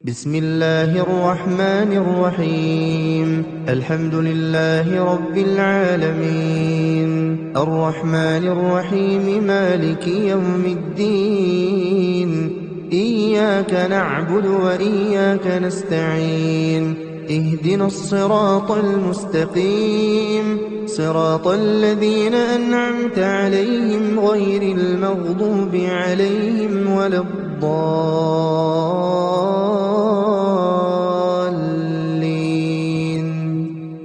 بسم الله الرحمن الرحيم. الحمد لله رب العالمين، الرحمن الرحيم، مالك يوم الدين. إياك نعبد وإياك نستعين. اهدنا الصراط المستقيم، صراط الذين أنعمت عليهم غير المغضوب عليهم ولا الضالين.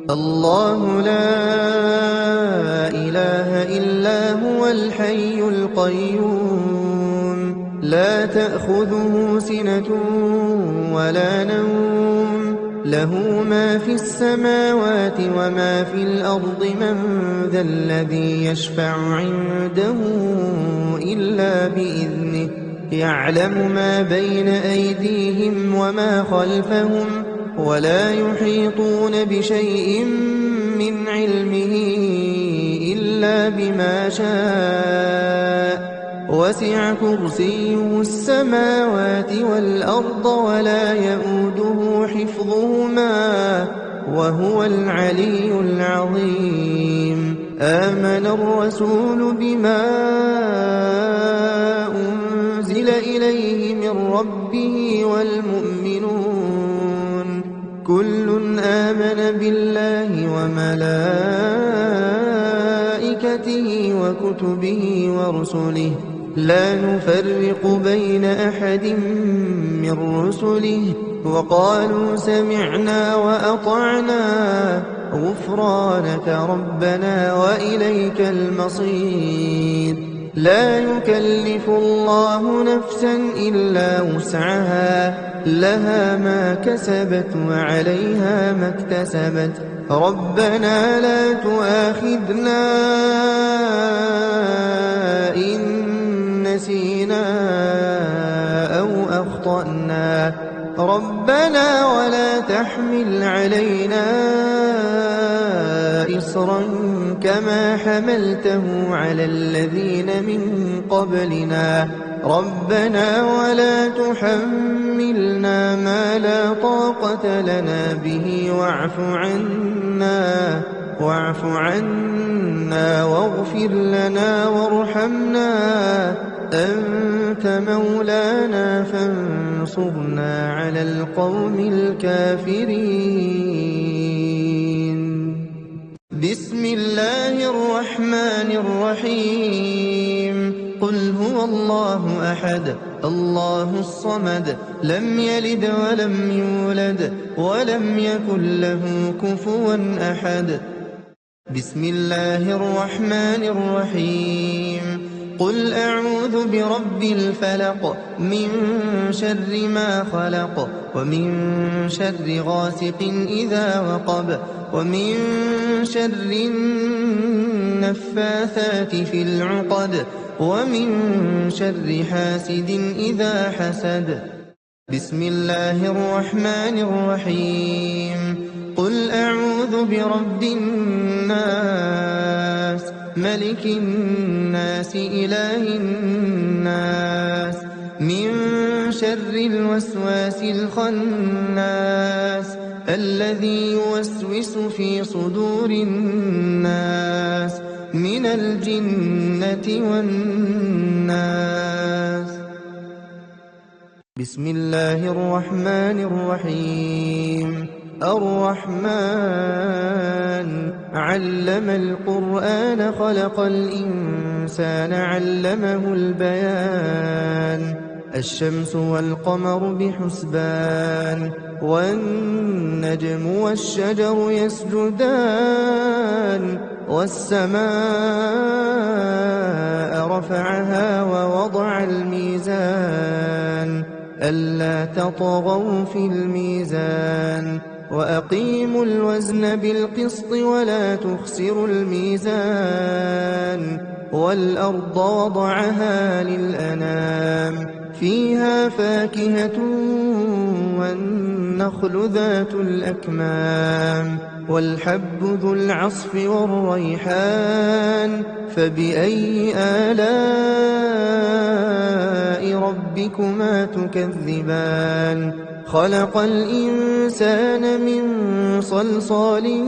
الله لا إله إلا هو الحي القيوم، لا تأخذه سنة ولا نوم، له ما في السماوات وما في الأرض. من ذا الذي يشفع عنده إلا بإذنه، يعلم ما بين أيديهم وما خلفهم، ولا يحيطون بشيء من علمه إلا بما شاء. وسع كرسيه السماوات والأرض ولا يئوده حفظهما، وهو العلي العظيم. آمن الرسول بما أنزل إليه من ربه والمؤمنون، كل آمن بالله وملائكته وكتبه ورسله، لا نفرق بين أحد من رسله، وقالوا سمعنا وأطعنا غفرانك ربنا وإليك المصير. لا يكلف الله نفسا إلا وسعها، لها ما كسبت وعليها ما اكتسبت. ربنا لا تؤاخذنا إن نسينا أو أخطأنا، ربنا ولا تحمل علينا إصرا كما حملته على الذين من قبلنا، ربنا ولا تحملنا ما لا طاقة لنا به، واعف عنا واغفر لنا وارحمنا، أنت مولانا فانصرنا على القوم الكافرين. بسم الله الرحمن الرحيم. قل هو الله أحد، الله الصمد، لم يلد ولم يولد ولم يكن له كفوا أحد. بسم الله الرحمن الرحيم. قل أعوذ برب الفلق، من شر ما خلق، ومن شر غاسق إذا وقب، ومن شر النفاثات في العقد، ومن شر حاسد إذا حسد. بسم الله الرحمن الرحيم. قل أعوذ برب الناس، ملك الناس، إله الناس، من شر الوسواس الخناس، الذي يوسوس في صدور الناس من الجنة والناس. بسم الله الرحمن الرحيم. الرحمن علم القرآن، خلق الإنسان، علمه البيان. الشمس والقمر بحسبان، والنجم والشجر يسجدان، والسماء رفعها ووضع الميزان، ألا تطغوا في الميزان، وأقيموا الوزن بالقسط ولا تخسروا الميزان. والأرض وضعها للأنام، فيها فاكهة والنخل ذات الأكمام، والحب ذو العصف والريحان فبأي آلاء ربكما تكذبان خلق الإنسان من صلصال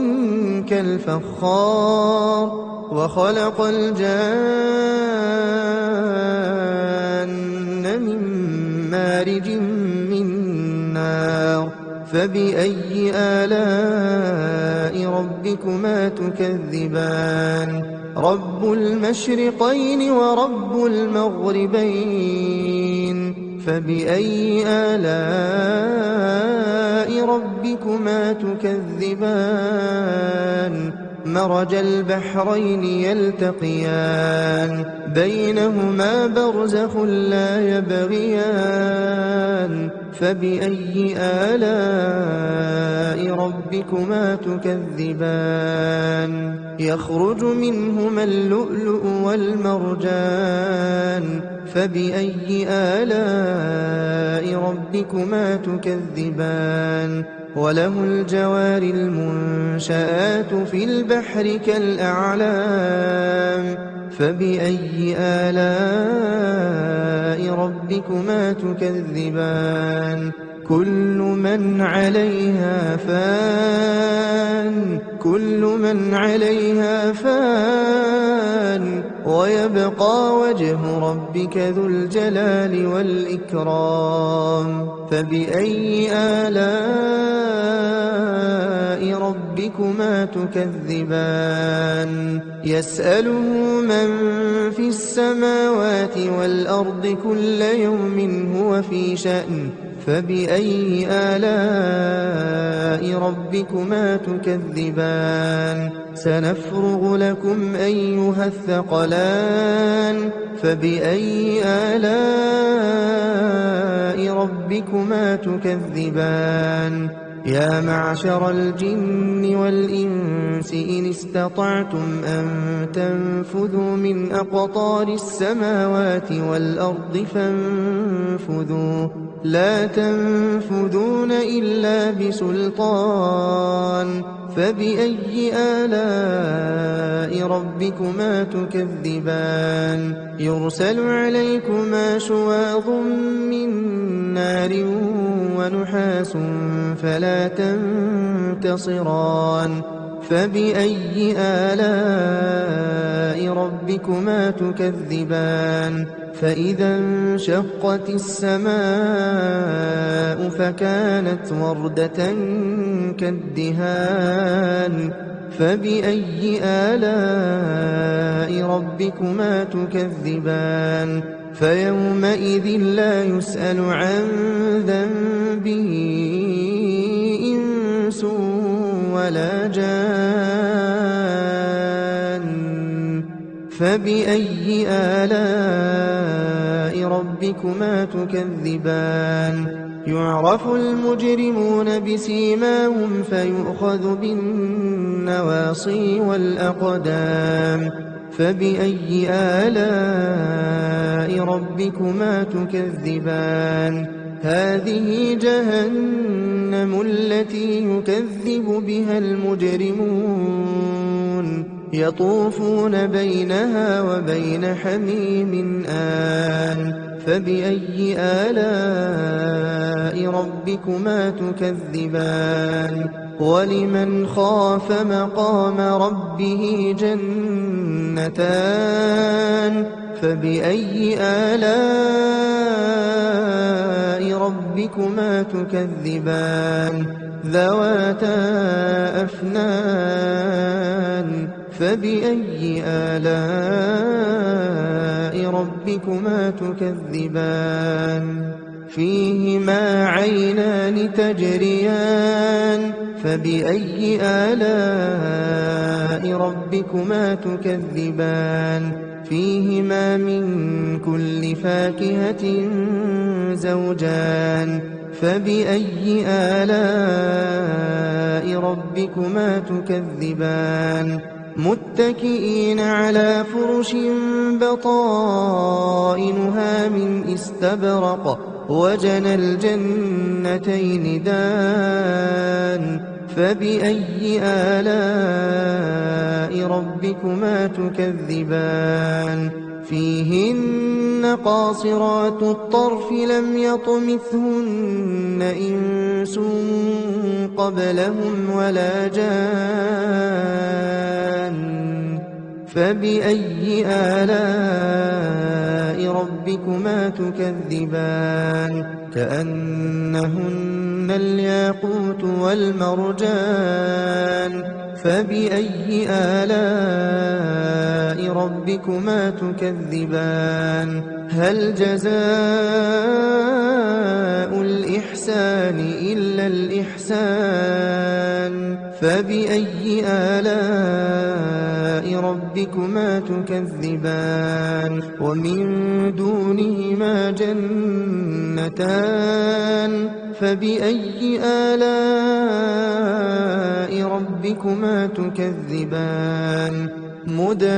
كالفخار وخلق الجان من مارج من نار فبأي آلاء ربكما تكذبان رب المشرقين ورب المغربين فبأي آلاء ربكما تكذبان مرج البحرين يلتقيان بينهما برزخ لا يبغيان فبأي آلاء ربكما تكذبان يخرج منهما اللؤلؤ والمرجان فبأي آلاء ربكما تكذبان وله الجوار المنشآت في البحر كالأعلام فبأي آلاء ربكما تكذبان كل من عليها فان ويبقى وجه ربك ذو الجلال والإكرام فبأي آلاء ربكما تكذبان يسأله من في السماوات والأرض كل يوم هو في شأن فبأي آلاء ربكما تكذبان سنفرغ لكم أيها الثقلان فبأي آلاء ربكما تكذبان يا معشر الجن والإنس إن استطعتم أن تنفذوا من أقطار السماوات والأرض فانفذوا لا تنفذون إلا بسلطان فبأي آلاء ربكما تكذبان يرسل عليكما شواظ من نار ونحاس فلا تنتصران فبأي آلاء ربكما تكذبان فإذا انشقت السماء فكانت وردة كالدهان فبأي آلاء ربكما تكذبان فيومئذ لا يسأل عن ذنبه إنس ولا جان فبأي آلاء ربكما تكذبان يعرف المجرمون بسيماهم فيؤخذ بالنواصي والأقدام فبأي آلاء ربكما تكذبان هذه جهنم التي يكذب بها المجرمون يطوفون بينها وبين حميم آن فبأي آلاء ربكما تكذبان ولمن خاف مقام ربه جنتان فبأي آلاء ربكما تكذبان ذواتا أفنان فبأي آلاء ربكما تكذبان فيهما عينان تجريان فبأي آلاء ربكما تكذبان فيهما من كل فاكهة زوجان فبأي آلاء ربكما تكذبان متكئين على فرش بطائنها من استبرق وجنى الجنتين دان فبأي آلاء ربكما تكذبان فيهن قاصرات الطرف لم يطمثهن إنس قبلهم ولا جان فبأي آلاء ربكما تكذبان كأنهن الياقوت والمرجان فبأي آلاء ربكما تكذبان هل جزاء الإحسان إلا الإحسان فبأي آلاء ربكما تكذبان ومن دونهما جنتان فبأي آلاء ربكما تكذبان مدهامتان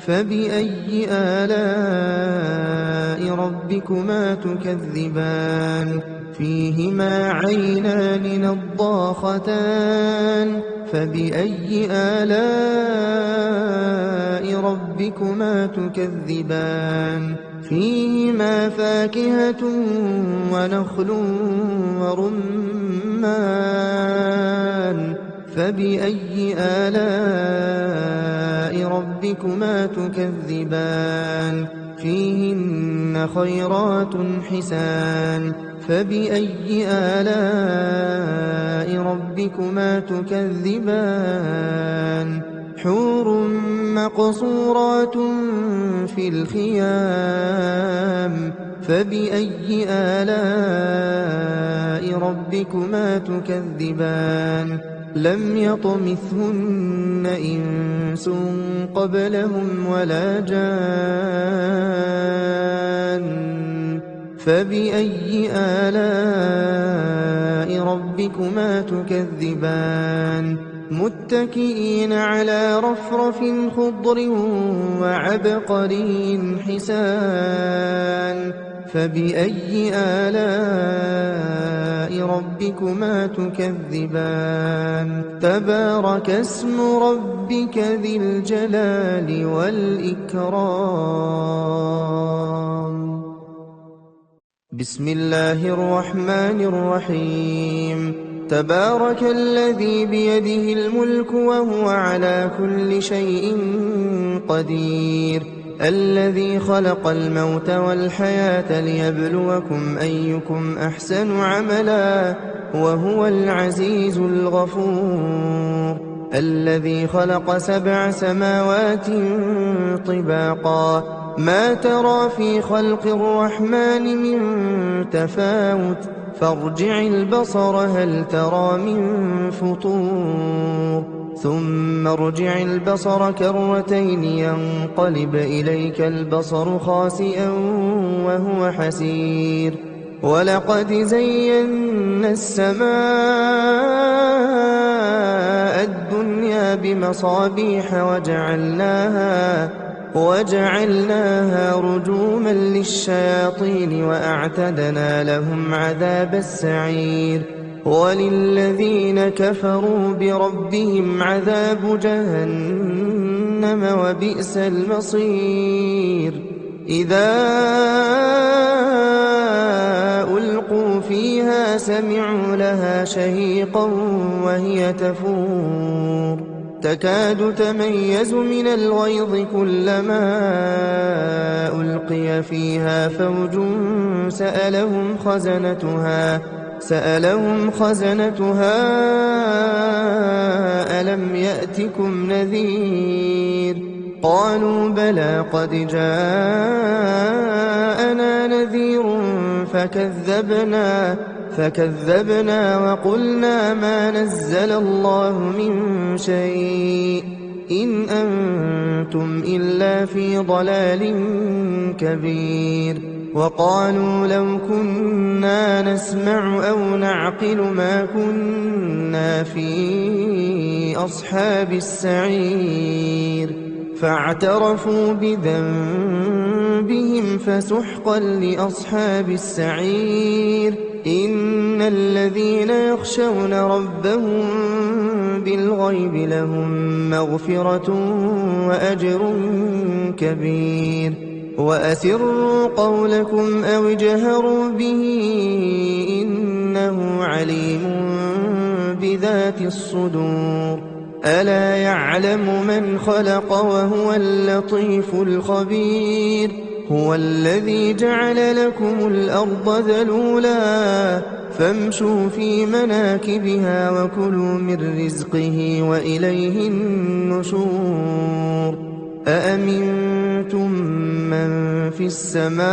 فبأي آلاء ربكما تكذبان فيهما عينان نضاختان فبأي آلاء ربكما تكذبان فيهما فاكهة ونخل ورمان فبأي آلاء ربكما تكذبان فيهن خيرات حسان فبأي آلاء ربكما تكذبان حور مقصورات في الخيام فبأي آلاء ربكما تكذبان لم يطمثهن إنس قبلهم ولا جان فبأي آلاء ربكما تكذبان متكئين على رفرف خضر وعبقري حسان فبأي آلاء ربكما تكذبان تبارك اسم ربك ذي الجلال والإكرام بسم الله الرحمن الرحيم تبارك الذي بيده الملك وهو على كل شيء قدير الذي خلق الموت والحياة ليبلوكم أيكم أحسن عملا وهو العزيز الغفور الذي خلق 7 سماوات طباقا ما ترى في خلق الرحمن من تفاوت فارجع البصر هل ترى من فطور ثم ارجع البصر كرتين ينقلب إليك البصر خاسئا وهو حسير ولقد زينا السماء الدنيا بمصابيح وجعلناها رجوما للشياطين وأعتدنا لهم عذاب السعير وللذين كفروا بربهم عذاب جهنم وبئس المصير إذا ألقوا فيها سمعوا لها شهيقا وهي تفور تكاد تميز من الغيظ كلما ألقي فيها فوج سألهم خزنتها ألم يأتكم نذير قالوا بلى قد جاءنا نذير فكذبنا وقلنا ما نزل الله من شيء إن أنتم إلا في ضلال كبير وقالوا لو كنا نسمع أو نعقل ما كنا في أصحاب السعير فاعترفوا بذنبهم بهم فسحقا لأصحاب السعير إن الذين يخشون ربهم بالغيب لهم مغفرة وأجر كبير وأسروا قولكم أو اجهروا به إنه عليم بذات الصدور ألا يعلم من خلق وهو اللطيف الخبير هو الذي جعل لكم الأرض ذلولا فامشوا في مناكبها وكلوا من رزقه وإليه النشور أأمنتم من في السماء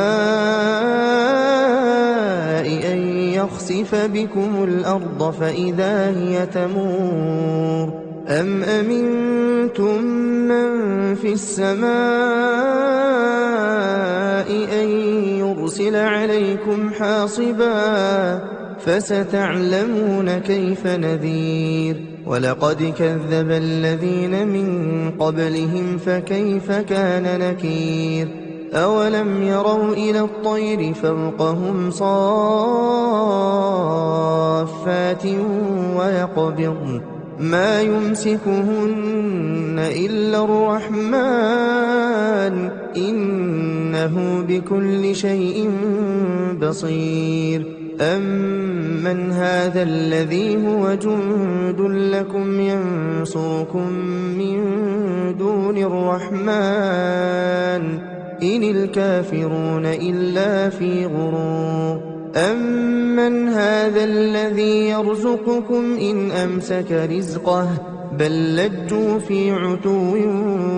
أن يخسف بكم الأرض فإذا هي تمور أم أمنتم من في السماء أن يرسل عليكم حاصبا فستعلمون كيف نذير ولقد كذب الذين من قبلهم فكيف كان نكير أولم يروا إلى الطير فوقهم صافات ويقبضن ما يمسكهن إلا الرحمن إنه بكل شيء بصير أمن هذا الذي هو جند لكم ينصركم من دون الرحمن إن الكافرون إلا في غرور أمن هذا الذي يرزقكم إن أمسك رزقه بل لجوا في عتو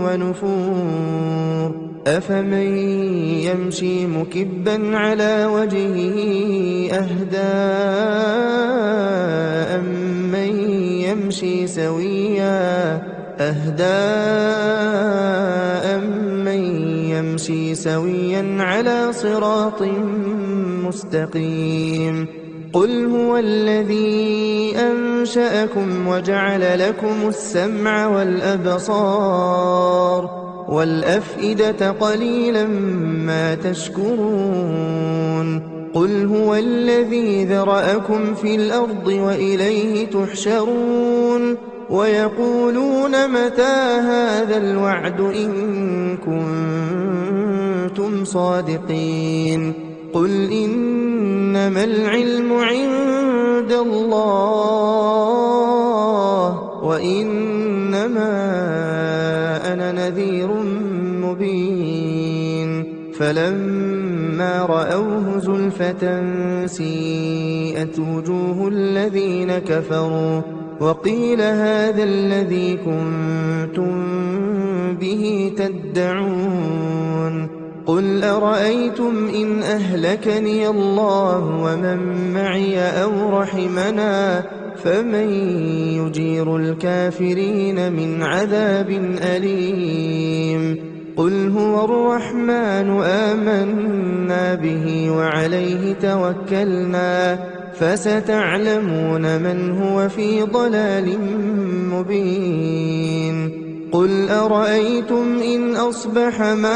ونفور أفمن يمشي مكبا على وجهه أهدى أمن يمشي سويا على صراط مستقيم قل هو الذي أنشأكم وجعل لكم السمع والأبصار والأفئدة قليلا ما تشكرون قل هو الذي ذرأكم في الأرض وإليه تحشرون ويقولون متى هذا الوعد إن كنتم صادقين قل إنما العلم عند الله وإنما أنا نذير مبين فلما رأوه زلفة سيئت وجوه الذين كفروا وقيل هذا الذي كنتم به تدعون قل أرأيتم إن أهلكني الله ومن معي أو رحمنا فمن يجير الكافرين من عذاب أليم قل هو الرحمن آمنا به وعليه توكلنا فستعلمون من هو في ضلال مبين قل أرأيتم إن أصبح ماؤكم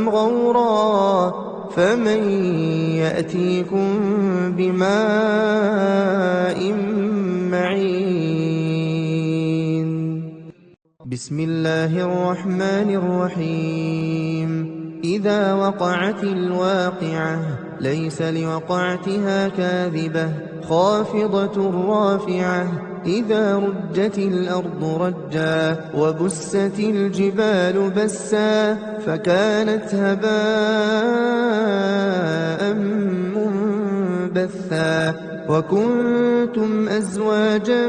غورا فمن يأتيكم بماء معين بسم الله الرحمن الرحيم إذا وقعت الواقعة ليس لوقعتها كاذبة خافضة رافعة إذا رجت الأرض رجا وبست الجبال بسا فكانت هباء منبثا وكنتم أزواجا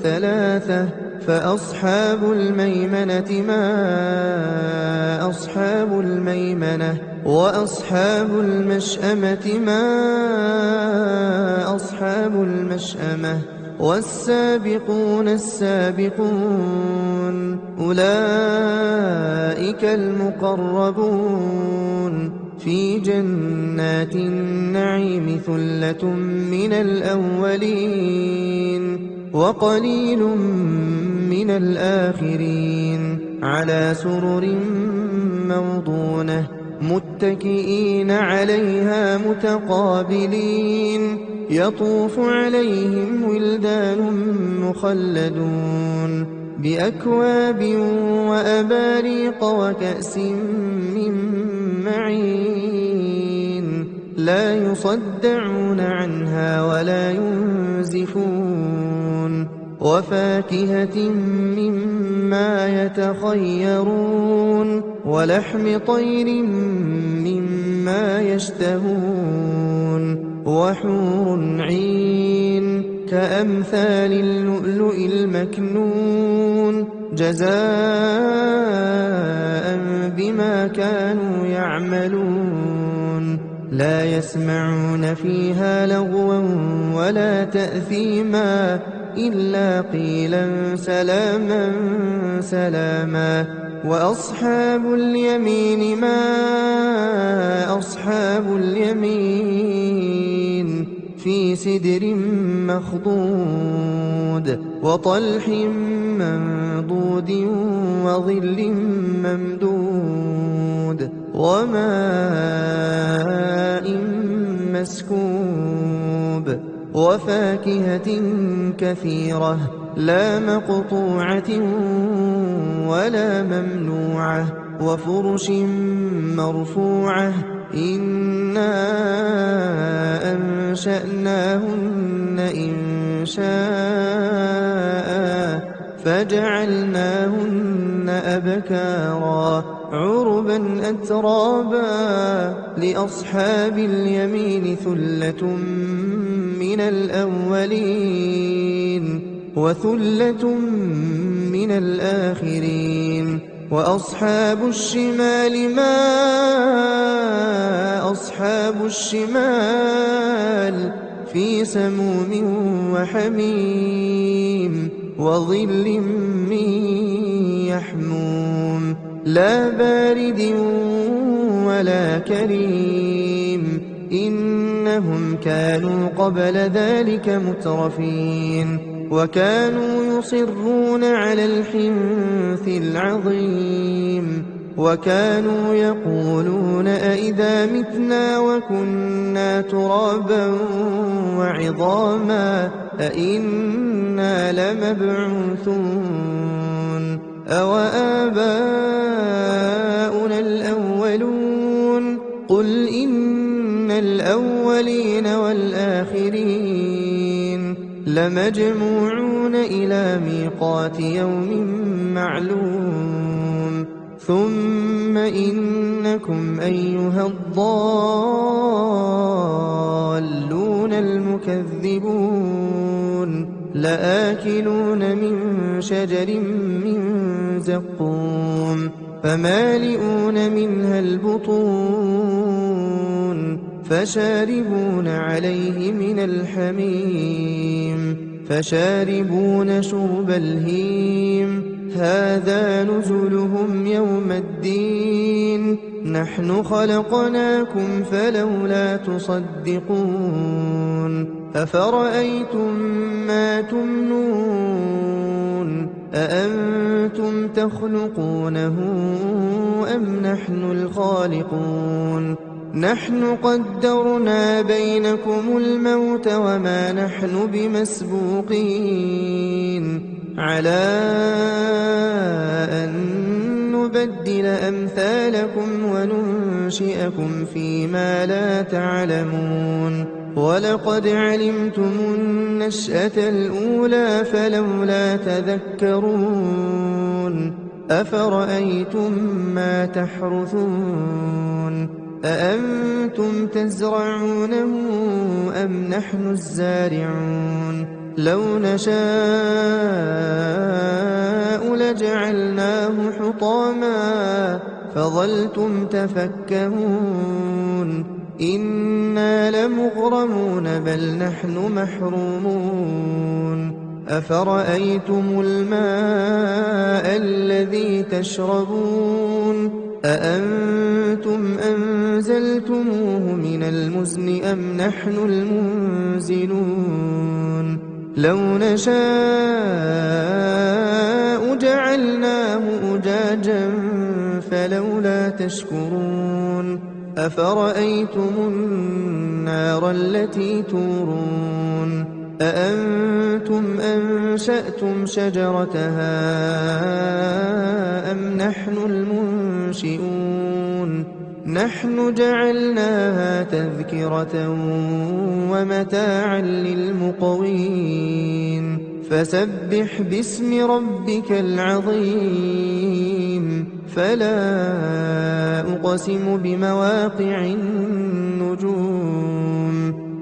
ثلاثة فأصحاب الميمنة ما أصحاب الميمنة وأصحاب المشأمة ما أصحاب المشأمة والسابقون السابقون أولئك المقربون في جنات النعيم ثلة من الأولين وقليل من الآخرين على سرر موضونة متكئين عليها متقابلين يطوف عليهم ولدان مخلدون بأكواب وأباريق وكأس من معين لا يصدعون عنها ولا ينزفون وفاكهة مما يتخيرون ولحم طير مما يشتهون وحور عين كأمثال اللؤلؤ المكنون جزاء بما كانوا يعملون لا يسمعون فيها لغوا ولا تأثيما إلا قيلا سلاما سلاما وأصحاب اليمين ما أصحاب اليمين في سدر مخضود وطلح منضود وظل ممدود وماء مسكوب وفاكهة كثيرة لا مقطوعة ولا ممنوعة وفرش مرفوعة إنا أنشأناهن إنشاء فجعلناهن أبكارا عربا أترابا لأصحاب اليمين ثلة من الأولين وثلة من الآخرين وأصحاب الشمال ما أصحاب الشمال في سموم وحميم وظل من يحموم لا بارد ولا كريم إنهم كانوا قبل ذلك مترفين وكانوا يصرون على الحنث العظيم وكانوا يقولون أئذا متنا وكنا ترابا وعظاما أئنا لمبعوثون أو آباؤنا الأولون قل إن الأولين والآخرين لمجموعون إلى ميقات يوم معلوم ثم إنكم أيها الضالون المكذبون لآكلون من شجر من زقوم فمالئون منها البطون فشاربون عليه من الحميم فشاربون شرب الهيم هذا نزلهم يوم الدين نحن خلقناكم فلولا تصدقون أفرأيتم ما تمنون أأنتم تخلقونه أم نحن الخالقون نحن قدرنا بينكم الموت وما نحن بمسبوقين على أن نبدل أمثالكم وننشئكم فيما لا تعلمون ولقد علمتم النشأة الأولى فلولا تذكرون أفرأيتم ما تحرثون أأنتم تزرعونه أم نحن الزارعون لو نشاء لجعلناه حطاما فظلتم تفكهون إنا لمغرمون بل نحن محرومون أفرأيتم الماء الذي تشربون أأنتم أنزلتموه من المزن أم نحن المنزلون لو نشاء جعلناه أجاجا فلولا تشكرون أفرأيتم النار التي تورون أأنتم أنشأتم شجرتها أم نحن المنشئون نحن جعلناها تذكرة ومتاعا للمقوين فسبح باسم ربك العظيم فلا أقسم بمواقع النجوم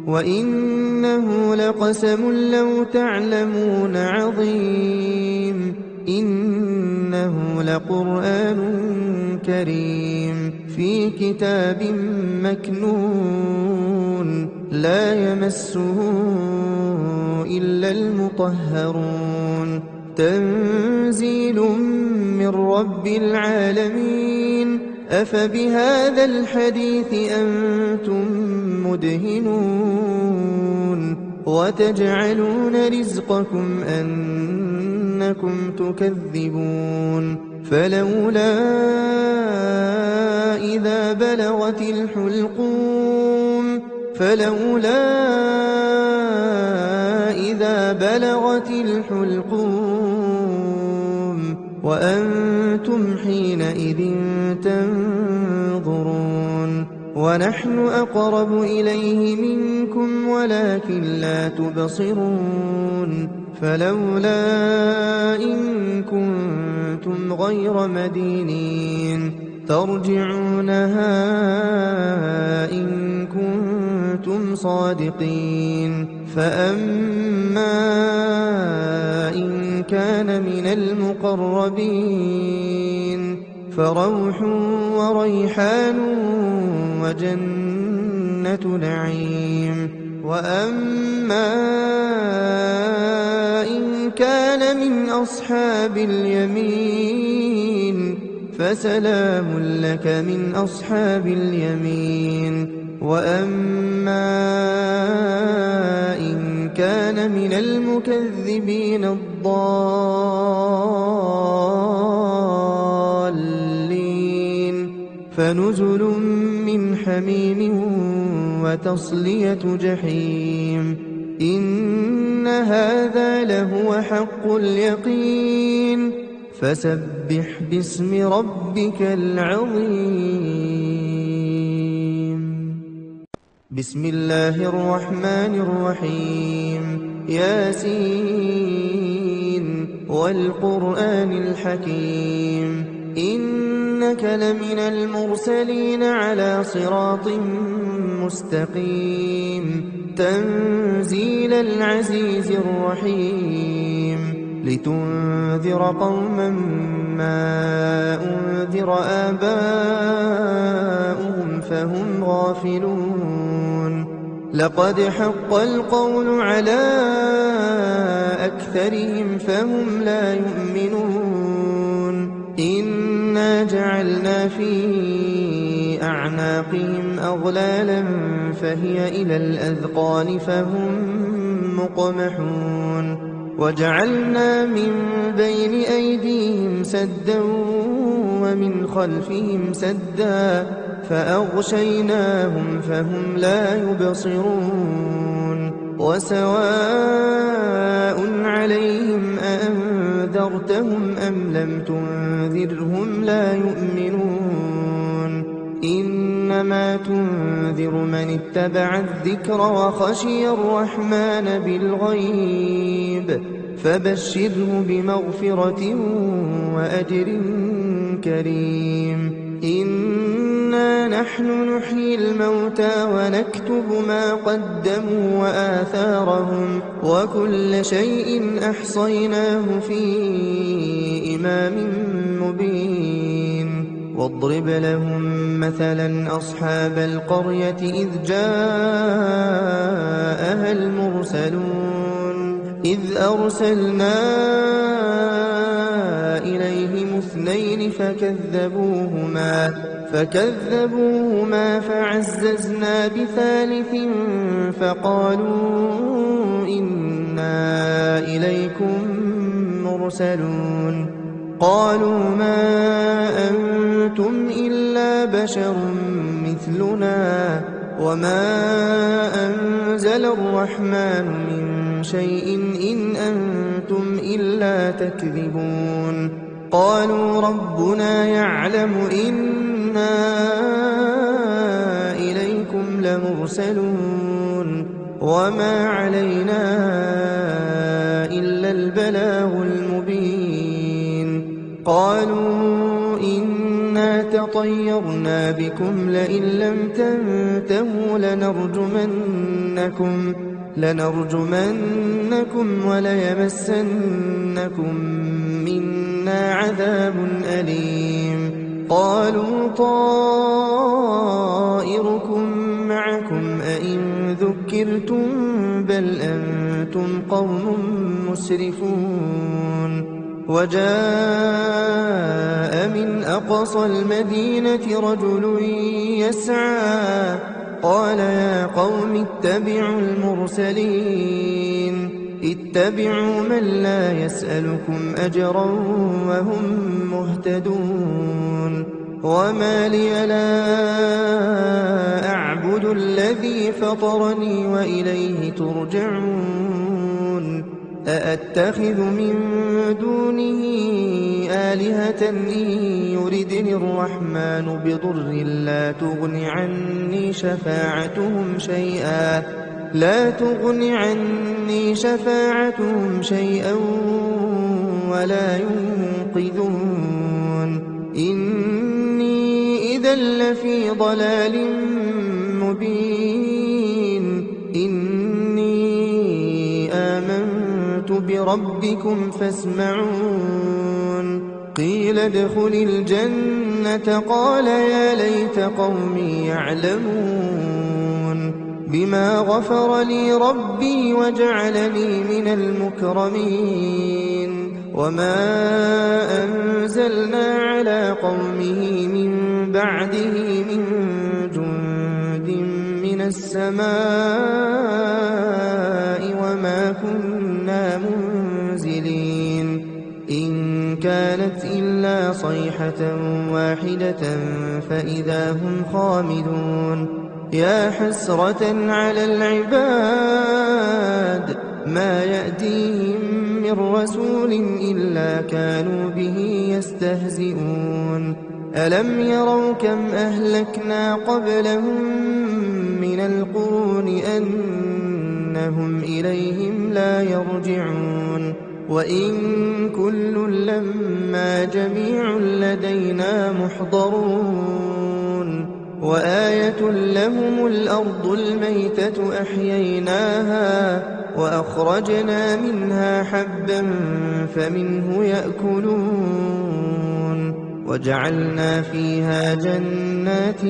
وإنه لقسم لو تعلمون عظيم إنه لقرآن كريم في كتاب مكنون لا يمسه إلا المطهرون تنزيل من رب العالمين أفبهذا الحديث أنتم مدهنون وتجعلون رزقكم أنكم تكذبون فلولا إذا بلغت الحلقوم وأنتم حينئذ تنظرون ونحن أقرب إليه منكم ولكن لا تبصرون فلولا إن كنتم غير مدينين ترجعونها إن كنتم صادقين فأما إن كان من المقربين فروح وريحان وجنة نعيم وأما إن كان من أصحاب اليمين فسلام لك من أصحاب اليمين وأما إن كان من المكذبين الضالين فنزل من حميم وتصلية جحيم إن هذا لهو حق اليقين فسبح باسم ربك العظيم بسم الله الرحمن الرحيم ياسين والقرآن الحكيم إنك لمن المرسلين على صراط مستقيم تنزيل العزيز الرحيم لتنذر قوما ما أنذر آباؤهم فهم غافلون لقد حق القول على أكثرهم فهم لا يؤمنون إنا جعلنا في أعناقهم أغلالا فهي إلى الأذقان فهم مقمحون وجعلنا من بين أيديهم سدا ومن خلفهم سدا فأغشيناهم فهم لا يبصرون وسواء عليهم أأنذرتهم أم لم تنذرهم لا يؤمنون إنما تنذر من اتبع الذكر وخشي الرحمن بالغيب فبشره بمغفرة وأجر كريم إنا نحن نحيي الموتى ونكتب ما قدموا وآثارهم وكل شيء أحصيناه في إمام مبين واضرب لهم مثلا أصحاب القرية إذ جاءها المرسلون إذ أرسلنا إليهم اثنين فكذبوهما فعززنا بثالث فقالوا إنا إليكم مرسلون قالوا ما أنتم إلا بشر مثلنا وما أنزل الرحمن من شيء إن أنتم إلا تكذبون قالوا ربنا يعلم إنا إليكم لمرسلون وما علينا إلا البلاغ المبين قالوا إنا تطيرنا بكم لئن لم تنتهوا لنرجمنكم وليمسنكم منا عذاب أليم قالوا طائركم معكم أئن ذكرتم بل أنتم قوم مسرفون وجاء من أقصى المدينة رجل يسعى قال يا قوم اتبعوا المرسلين اتبعوا من لا يسألكم أجرا وهم مهتدون وما لي لا أعبد الذي فطرني وإليه ترجعون أأتخذ من دونه آلهة إن يردني الرحمن بضر لا تغن عني شفاعتهم شيئا ولا ينقذون إني إذا لفي ضلال مبين إني آمنت بربكم فاسمعون قيل ادخل الجنة قال يا ليت قومي يعلمون بما غفر لي ربي وجعلني من المكرمين وما أنزلنا على قومه من بعده من جند من السماء وما كنا منزلين إن كانت إلا صيحة واحدة فإذا هم خامدون يا حسرة على العباد ما يأتيهم من رسول إلا كانوا به يستهزئون ألم يروا كم أهلكنا قبلهم من القرون أنهم إليهم لا يرجعون وإن كل لما جميع لدينا محضرون وآية لهم الأرض الميتة أحييناها وأخرجنا منها حبا فمنه يأكلون وجعلنا فيها جنات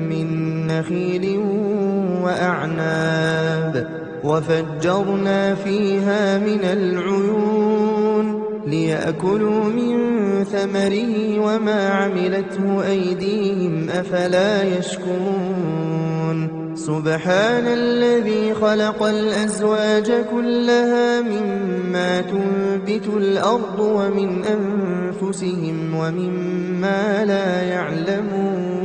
من نخيل وأعناب وفجرنا فيها من العيون ليأكلوا من ثمره وما عملته أيديهم أفلا يشكرون سبحان الذي خلق الأزواج كلها مما تنبت الأرض ومن أنفسهم ومما لا يعلمون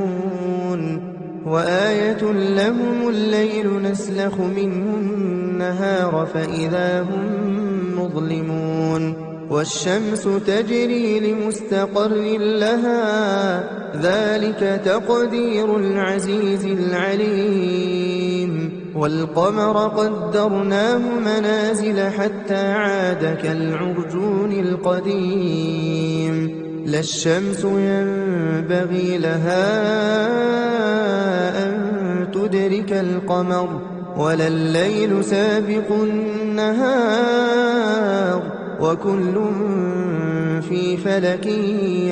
وآية لهم الليل نسلخ منه النهار فإذا هم مظلمون والشمس تجري لمستقر لها ذلك تقدير العزيز العليم والقمر قدرناه منازل حتى عاد كالعرجون القديم لا الشمس ينبغي لها أن تدرك القمر ولا الليل سابق النهار وكل في فلك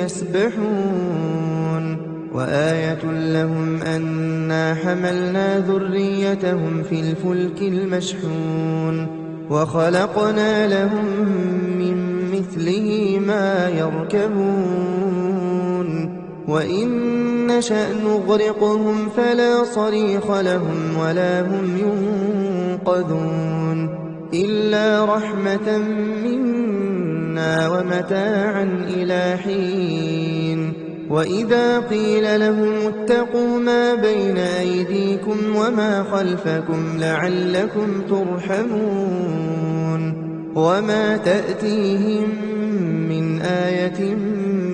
يسبحون وآية لهم أنا حملنا ذريتهم في الفلك المشحون وخلقنا لهم من مثله ما يركبون وإن نشأ نغرقهم فلا صريخ لهم ولا هم ينقذون إلا رحمة منا أدنى ومتاعا إلى حين وإذا قيل لهم اتقوا ما بين أيديكم وما خلفكم لعلكم ترحمون وما تأتيهم من آية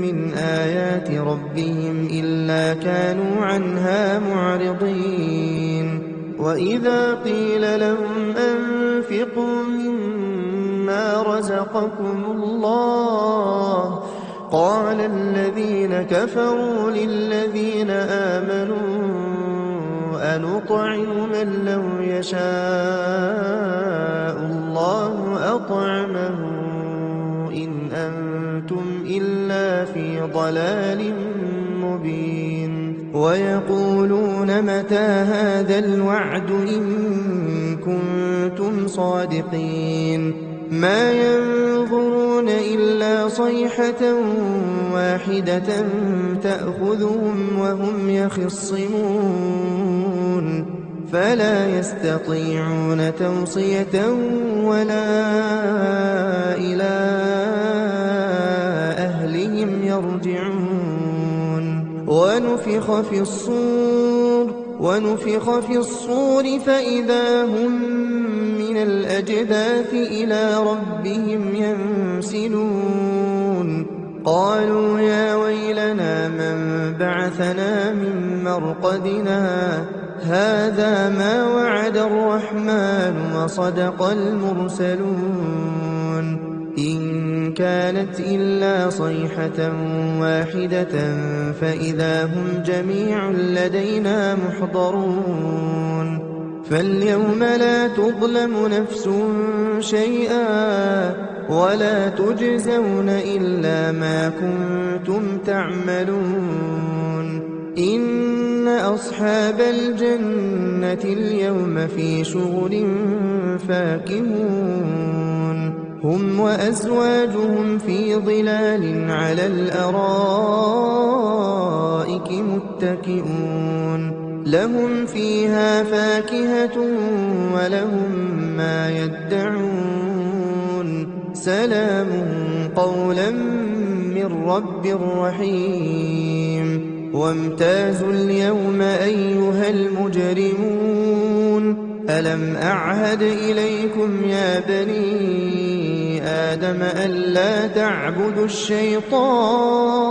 من آيات ربهم إلا كانوا عنها معرضين وإذا قيل لهم أنفقوا مما رزقكم الله قال الذين كفروا للذين آمنوا أنطعم من لو يشاء الله أطعمه إن أنتم إلا في ضلال مبين ويقولون متى هذا الوعد إن كنتم صادقين ما ينظرون إلا صيحة واحدة تأخذهم وهم يخصمون فلا يستطيعون توصية ولا إلى أهلهم يرجعون ونفخ في الصور فإذا هم من الأجداث إلى ربهم ينسلون قالوا يا ويلنا من بعثنا من مرقدنا هذا ما وعد الرحمن وصدق المرسلون إن كانت إلا صيحة واحدة فإذا هم جميع لدينا محضرون فاليوم لا تظلم نفس شيئا ولا تجزون إلا ما كنتم تعملون إن أصحاب الجنة اليوم في شغل فاكهون هم وأزواجهم في ظلال على الأرائك متكئون لهم فيها فاكهة ولهم ما يدعون سلام قولا من رب رحيم وامتازوا اليوم أيها المجرمون ألم أعهد إليكم يا بني آدم ألا تعبدوا الشيطان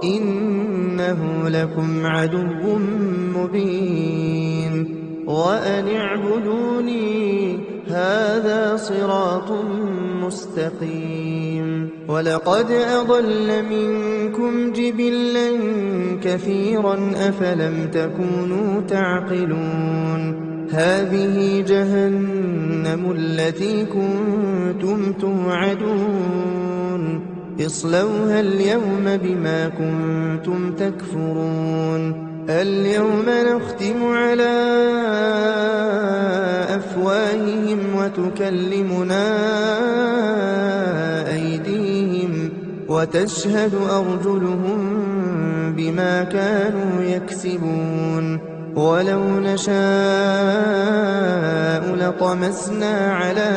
إنه لكم عدو مبين وأن اعبدوني هذا صراط مستقيم ولقد أضل منكم جبلا كثيرا أفلم تكونوا تعقلون هذه جهنم التي كنتم توعدون اصلوها اليوم بما كنتم تكفرون اليوم نختم على أفواههم وتكلمنا أيديهم وتشهد أرجلهم بما كانوا يكسبون ولو نشاء لطمسنا على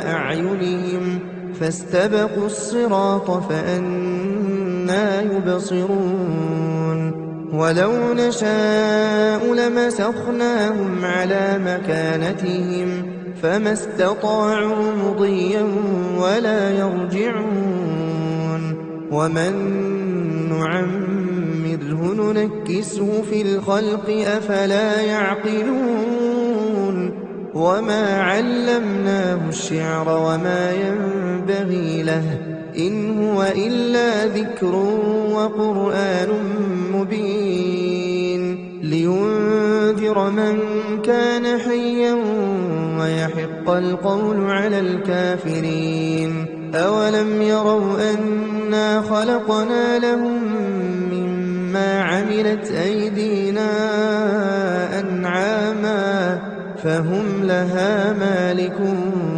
أعينهم فاستبقوا الصراط فأنى يبصرون ولو نشاء لمسخناهم على مكانتهم فما استطاعوا مضيا ولا يرجعون ومن نعمره ننكسه في الخلق أفلا يعقلون وما علمناه الشعر وما ينبغي له إن هو إلا ذكر وقرآن مبين لينذر من كان حيا ويحق القول على الكافرين أولم يروا أنا خلقنا لهم مما عملت أيدينا أنعاما فهم لها مالكون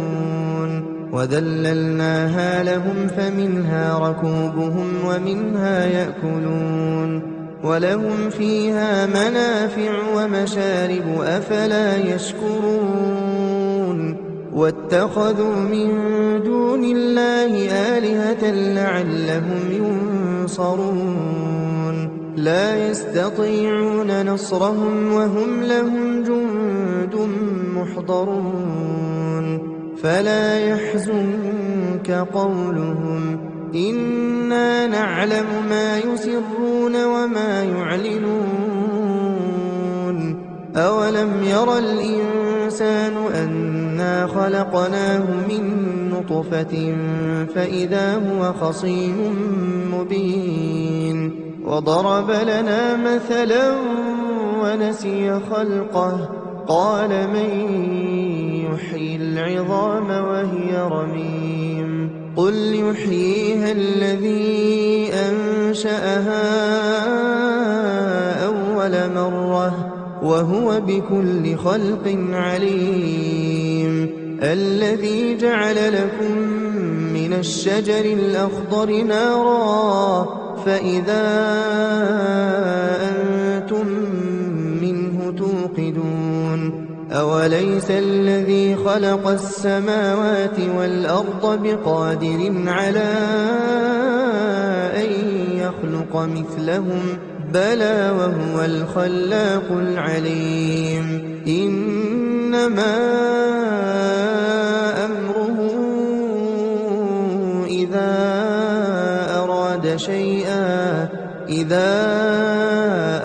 وذللناها لهم فمنها ركوبهم ومنها يأكلون ولهم فيها منافع ومشارب أفلا يشكرون واتخذوا من دون الله آلهة لعلهم ينصرون لا يستطيعون نصرهم وهم لهم جند محضرون فلا يحزنك قولهم إنا نعلم ما يسرون وما يعلنون أولم ير الإنسان أنا خلقناه من نطفة فإذا هو خصيم مبين وضرب لنا مثلا ونسي خلقه قال من يحيي العظام وهي رميم قل يحييها الذي أنشأها أول مرة وهو بكل خلق عليم الذي جعل لكم من الشجر الأخضر نارا فإذا أنتم منه توقدون أوليس الذي خلق السماوات والأرض بقادر على أن يخلق مثلهم بلى وهو الخلاق العليم إنما أمره إذا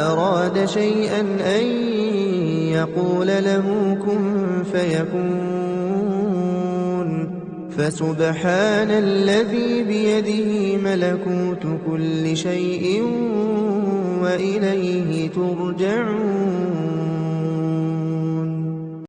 أراد شيئا أن يقول له كن فيكون فسبحان الذي بيده ملكوت كل شيء وإليه ترجعون